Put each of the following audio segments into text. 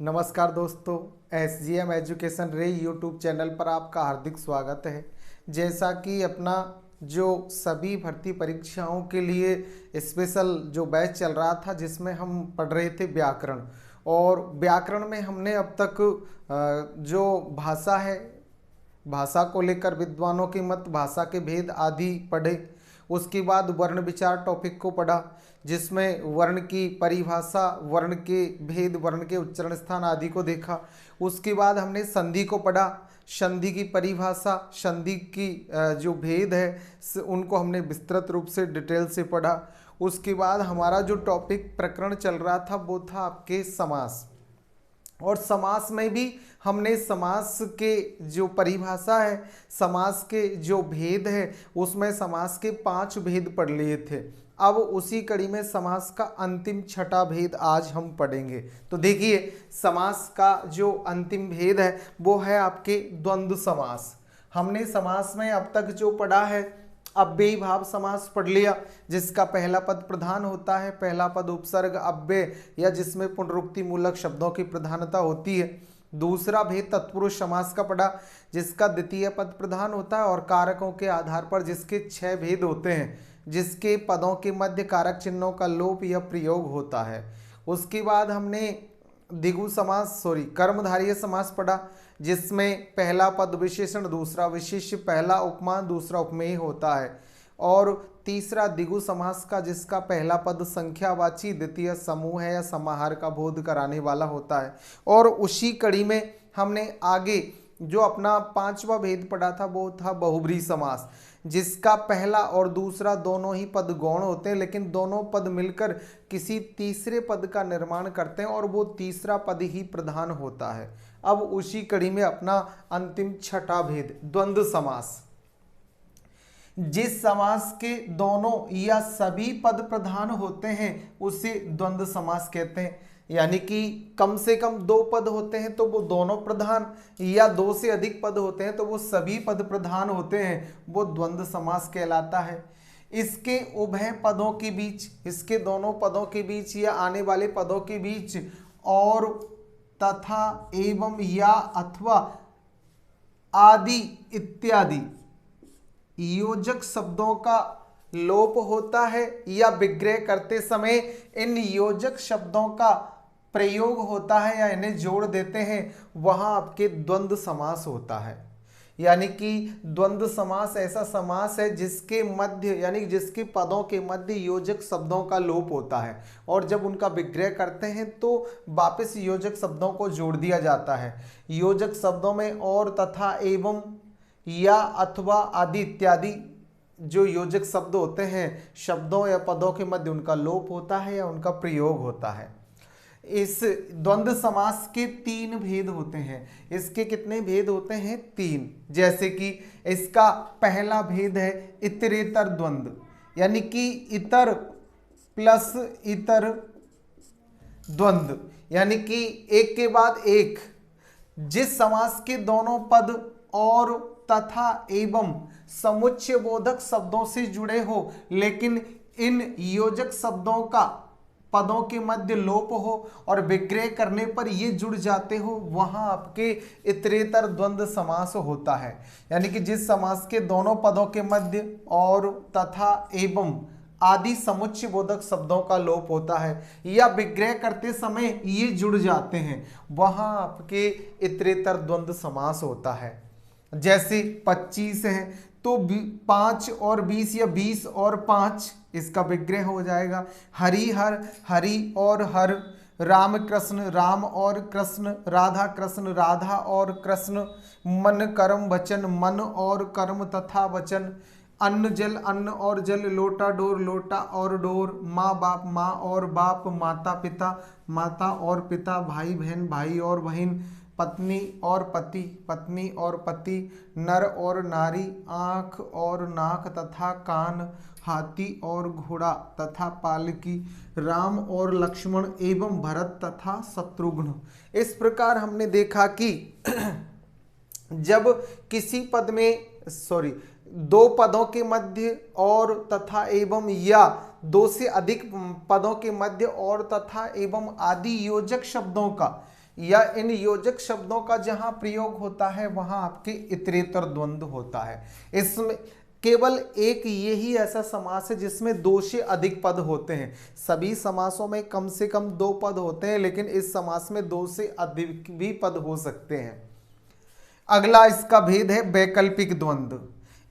नमस्कार दोस्तों, SGM education रे यूट्यूब चैनल पर आपका हार्दिक स्वागत है। जैसा कि अपना जो सभी भर्ती परीक्षाओं के लिए स्पेशल जो बैच चल रहा था, जिसमें हम पढ़ रहे थे व्याकरण, और व्याकरण में हमने अब तक जो भाषा है, भाषा को लेकर विद्वानों के मत, भाषा के भेद आदि पढ़े। उसके बाद वर्ण विचार टॉपिक को पढ़ा, जिसमें वर्ण की परिभाषा, वर्ण के भेद, वर्ण के उच्चारण स्थान आदि को देखा। उसके बाद हमने संधि को पढ़ा, संधि की परिभाषा, संधि की जो भेद है उनको हमने विस्तृत रूप से डिटेल से पढ़ा। उसके बाद हमारा जो टॉपिक प्रकरण चल रहा था वो था आपके समास, और समास में भी हमने समास के जो परिभाषा है, समास के जो भेद है, उसमें समास के 5 भेद पढ़ लिए थे। अब उसी कड़ी में समास का अंतिम छठा भेद आज हम पढ़ेंगे। तो देखिए, समास का जो अंतिम भेद है वो है आपके द्वंद्व समास। हमने समास में अब तक जो पढ़ा है, अव्ययी भाव समास पढ़ लिया, जिसका पहला पद प्रधान होता है, पहला पद उपसर्ग अव्यय या जिसमें पुनरुक्ति मूलक शब्दों की प्रधानता होती है। दूसरा भेद तत्पुरुष समास का पढ़ा, जिसका द्वितीय पद प्रधान होता है और कारकों के आधार पर जिसके 6 भेद होते हैं, जिसके पदों के मध्य कारक चिन्हों का लोप या प्रयोग होता है। उसके बाद हमने द्विगु समास कर्मधारय समास पढ़ा, जिसमें पहला पद विशेषण, दूसरा विशेष्य, पहला उपमान, दूसरा उपमेय होता है। और तीसरा द्विगु समास का, जिसका पहला पद संख्यावाची, द्वितीय समूह है या समाहार का बोध कराने वाला होता है। और उसी कड़ी में हमने आगे जो अपना 5वां भेद पढ़ा था वो था बहुब्रीहि समास, जिसका पहला और दूसरा दोनों ही पद गौण होते हैं, लेकिन दोनों पद मिलकर किसी तीसरे पद का निर्माण करते हैं और वो तीसरा पद ही प्रधान होता है। अब उसी कड़ी में अपना अंतिम छठा भेद द्वंद्व समास, जिस समास के दोनों या सभी पद प्रधान होते हैं उसे द्वंद्व समास कहते हैं। यानी कि कम से कम 2 पद होते हैं तो वो दोनों प्रधान, या 2 से अधिक पद होते हैं तो वो सभी पद प्रधान होते हैं, वो द्वंद्व समास कहलाता है। इसके उभय पदों के बीच, इसके दोनों पदों के बीच या आने वाले पदों के बीच और, तथा, एवं, या, अथवा, आदि इत्यादि योजक शब्दों का लोप होता है, या विग्रह करते समय इन योजक शब्दों का प्रयोग होता है या इन्हें जोड़ देते हैं, वहां आपके द्वंद्व समास होता है। यानी कि द्वंद्व समास ऐसा समास है जिसके मध्य, यानी जिसके पदों के मध्य योजक शब्दों का लोप होता है, और जब उनका विग्रह करते हैं तो वापस योजक शब्दों को जोड़ दिया जाता है। योजक शब्दों में और, तथा, एवं, या, अथवा, आदि इत्यादि जो योजक शब्द होते हैं, शब्दों या पदों के मध्य उनका लोप होता है या उनका प्रयोग होता है। इस द्वंद्व समास के 3 भेद होते हैं। इसके कितने भेद होते हैं? 3। जैसे कि इसका पहला भेद है इतरेतर द्वंद्व, यानी कि इतर प्लस इतर द्वंद्व, यानी कि एक के बाद एक जिस समास के दोनों पद और, तथा, एवं समुच्चय बोधक शब्दों से जुड़े हो, लेकिन इन योजक शब्दों का पदों के मध्य लोप हो और विग्रह करने पर ये जुड़ जाते हो, वहां आपके इतरेतर द्वंद्व समास होता है। यानी कि जिस समास के दोनों पदों के मध्य और, तथा, एवं आदि समुच्चय बोधक शब्दों का लोप होता है या विग्रह करते समय ये जुड़ जाते हैं, वहां आपके इतरेतर द्वंद्व समास होता है। जैसे 25 है तो 5 और 20 या 20 और 5 इसका विग्रह हो जाएगा। हरिहर, हरि और हर, राम कृष्ण, राम और कृष्ण, राधा कृष्ण, राधा और कृष्ण, मन कर्म वचन, मन और कर्म तथा वचन, अन्न जल, अन्न और जल, लोटा डोर, लोटा और डोर, माँ बाप, माँ और बाप, माता पिता, माता और पिता, भाई बहन, भाई और बहन, पत्नी और पति, पत्नी और पति, नर और नारी, आँख और नाक तथा कान, हाथी और घोड़ा तथा पालकी, राम और लक्ष्मण एवं भरत तथा शत्रुघ्न। इस प्रकार हमने देखा कि जब किसी पद में 2 पदों के मध्य और, तथा, एवं या 2 से अधिक पदों के मध्य और, तथा, एवं आदि योजक शब्दों का या इन योजक शब्दों का जहां प्रयोग होता है वहां आपके इतरेतर द्वंद्व होता है। इसमें केवल एक यही ऐसा समास है जिसमें दो से अधिक पद होते हैं। सभी समासों में कम से कम दो पद होते हैं, लेकिन इस समास में दो से अधिक भी पद हो सकते हैं। अगला इसका भेद है वैकल्पिक द्वंद्व।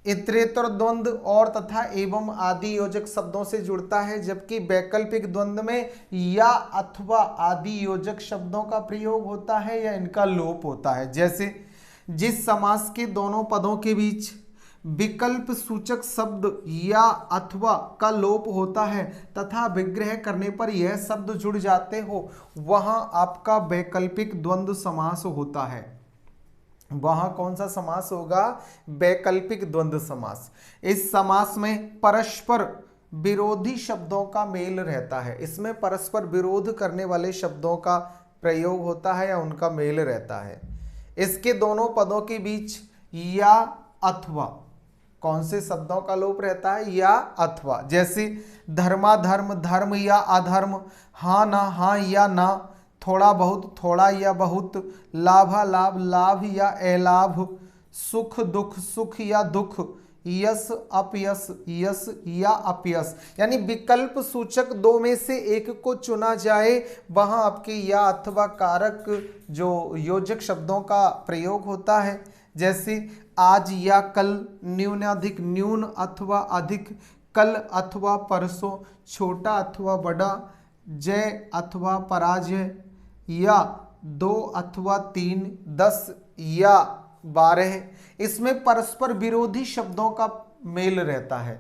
इतरेतर द्वंद्व और तथा एवं आदि योजक शब्दों से जुड़ता है, जबकि वैकल्पिक द्वंद्व में या अथवा आदि योजक शब्दों का प्रयोग होता है या इनका लोप होता है। जैसे जिस समास के दोनों पदों के बीच विकल्प सूचक शब्द या अथवा का लोप होता है तथा विग्रह करने पर यह शब्द जुड़ जाते हो, वहां आपका वैकल्पिक द्वंद्व समास होता है। वहां कौन सा समास होगा? वैकल्पिक द्वंद्व समास। इस समास में परस्पर विरोधी शब्दों का मेल रहता है। इसमें परस्पर विरोध करने वाले शब्दों का प्रयोग होता है या उनका मेल रहता है। इसके दोनों पदों के बीच या अथवा कौन से शब्दों का लोप रहता है? या अथवा। जैसे धर्माधर्म, धर्म या अधर्म, हाँ ना हाँ या ना, थोड़ा बहुत, थोड़ा या बहुत, लाभालाभ, लाभ या अलाभ, सुख दुख, सुख या दुख, यश अपयश, यश या अपयश। यानी विकल्प सूचक दो में से एक को चुना जाए, वहां आपके या अथवा कारक जो योजक शब्दों का प्रयोग होता है। जैसे आज या कल, न्यूनाधिक, न्यून अथवा अधिक, कल अथवा परसों, छोटा अथवा बड़ा, जय अथवा पराजय, या 2 अथवा 3, 10 या 12। इसमें परस्पर विरोधी शब्दों का मेल रहता है,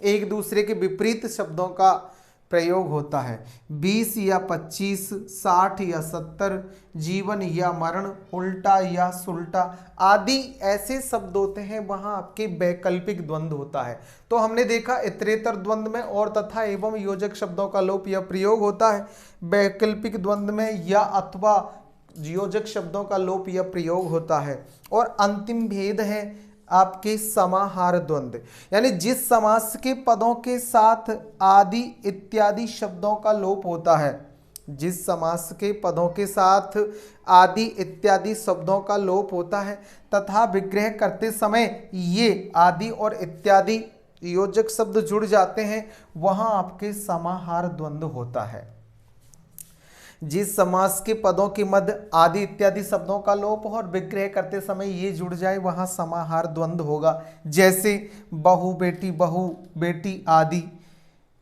एक दूसरे के विपरीत शब्दों का प्रयोग होता है। 20 या 25, 60 या 70, जीवन या मरण, उल्टा या सुल्टा आदि ऐसे शब्द होते हैं, वहां आपके वैकल्पिक द्वंद्व होता है। तो हमने देखा इतरेतर द्वंद्व में और तथा एवं योजक शब्दों का लोप या प्रयोग होता है। वैकल्पिक द्वंद्व में या अथवा योजक शब्दों का लोप या प्रयोग होता है। और अंतिम भेद है आपके समाहार द्वंद्व, यानी जिस समास के पदों के साथ आदि इत्यादि शब्दों का लोप होता है। जिस समास के पदों के साथ आदि इत्यादि शब्दों का लोप होता है तथा विग्रह करते समय ये आदि और इत्यादि योजक शब्द जुड़ जाते हैं, वहां आपके समाहार द्वंद्व होता है। जिस समास के पदों के मध्य आदि इत्यादि शब्दों का लोप हो और विग्रह करते समय ये जुड़ जाए, वहां समाहार द्वंद्व होगा। जैसे बहु बेटी, बहु बेटी आदि,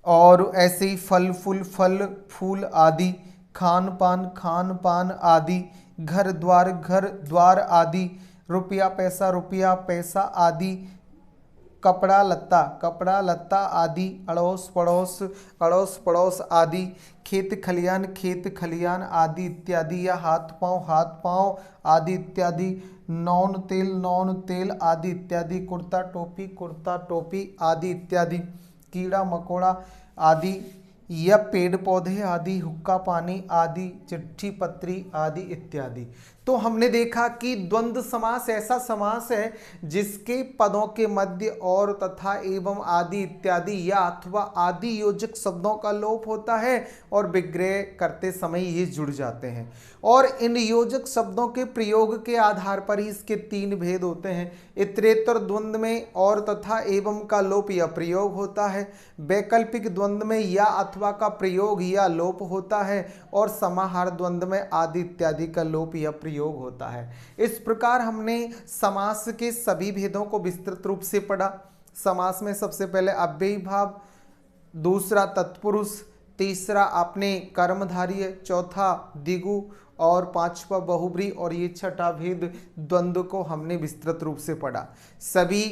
और ऐसे ही फल फूल, फल फूल आदि, खान पान, खान पान आदि, घर द्वार, घर द्वार आदि, रुपया पैसा, रुपया पैसा आदि, कपड़ा लत्ता, कपड़ा लत्ता आदि, अड़ोस पड़ोस, अड़ोस पड़ोस आदि, खेत खलियान, खेत खलियान आदि इत्यादि, या हाथ पांव आदि इत्यादि, नौन तेल, नौन तेल आदि इत्यादि, कुर्ता टोपी, कुर्ता टोपी आदि इत्यादि, कीड़ा मकोड़ा आदि, या पेड़ पौधे आदि, हुक्का पानी आदि, चिट्ठी पत्री आदि इत्यादि। तो हमने देखा कि द्वंद्व समास ऐसा समास है जिसके पदों के मध्य और तथा एवं आदि इत्यादि या अथवा आदि योजक शब्दों का लोप होता है और विग्रह करते समय ये जुड़ जाते हैं। और इन योजक शब्दों के प्रयोग के आधार पर ही इसके 3 भेद होते हैं। इतरेतर द्वंद्व में और तथा एवं का लोप या प्रयोग होता है, वैकल्पिक द्वंद्व में या अथवा का प्रयोग या लोप होता है, और समाहार द्वंद्व में आदि इत्यादि का लोप या प्रयोग होता है। इस प्रकार हमने समास के सभी भेदों को विस्तृत रूप से पढ़ा। समास में सबसे पहले अव्ययी भाव, दूसरा तत्पुरुष, तीसरा आपने कर्मधारय, चौथा द्विगु और पांचवा बहुब्री, और ये छठा भेद द्वंद्व को हमने विस्तृत रूप से पढ़ा। सभी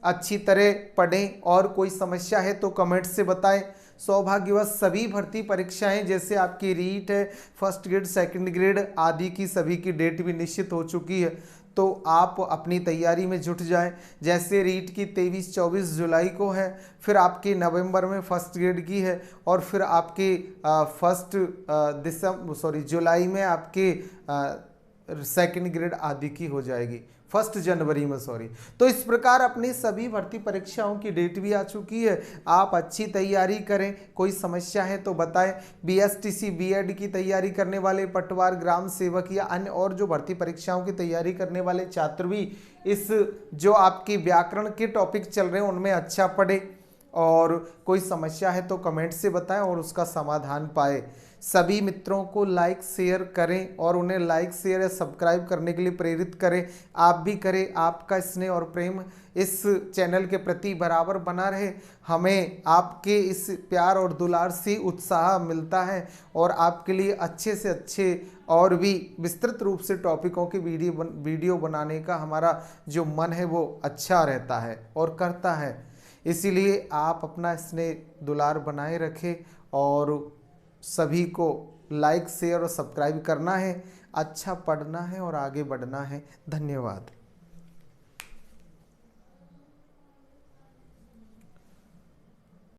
अच्छी तरह पढ़ें और कोई समस्या है तो कमेंट से बताएं। सौभाग्यवश सभी भर्ती परीक्षाएं जैसे आपकी रीट है, फर्स्ट ग्रेड, सेकंड ग्रेड आदि की सभी की डेट भी निश्चित हो चुकी है, तो आप अपनी तैयारी में जुट जाएं। जैसे रीट की 23-24 जुलाई को है, फिर आपके नवंबर में फर्स्ट ग्रेड की है, और फिर आपके जुलाई में आपके सेकंड ग्रेड आदि की हो जाएगी 1 जनवरी में, सॉरी। तो इस प्रकार अपनी सभी भर्ती परीक्षाओं की डेट भी आ चुकी है। आप अच्छी तैयारी करें, कोई समस्या है तो बताएं। बीएसटीसी बीएड की तैयारी करने वाले, पटवार, ग्राम सेवक या अन्य और जो भर्ती परीक्षाओं की तैयारी करने वाले छात्र भी इस जो आपकी व्याकरण के टॉपिक चल रहे हैं उनमें अच्छा पढ़े, और कोई समस्या है तो कमेंट से बताएं और उसका समाधान पाए। सभी मित्रों को लाइक शेयर करें और उन्हें लाइक शेयर या सब्सक्राइब करने के लिए प्रेरित करें। आप भी करें। आपका स्नेह और प्रेम इस चैनल के प्रति बराबर बना रहे। हमें आपके इस प्यार और दुलार से उत्साह मिलता है और आपके लिए अच्छे से अच्छे और भी विस्तृत रूप से टॉपिकों की वीडियो बनाने का हमारा जो मन है वो अच्छा रहता है और करता है। इसीलिए आप अपना स्नेह दुलार बनाए रखें और सभी को लाइक शेयर और सब्सक्राइब करना है, अच्छा पढ़ना है और आगे बढ़ना है। धन्यवाद।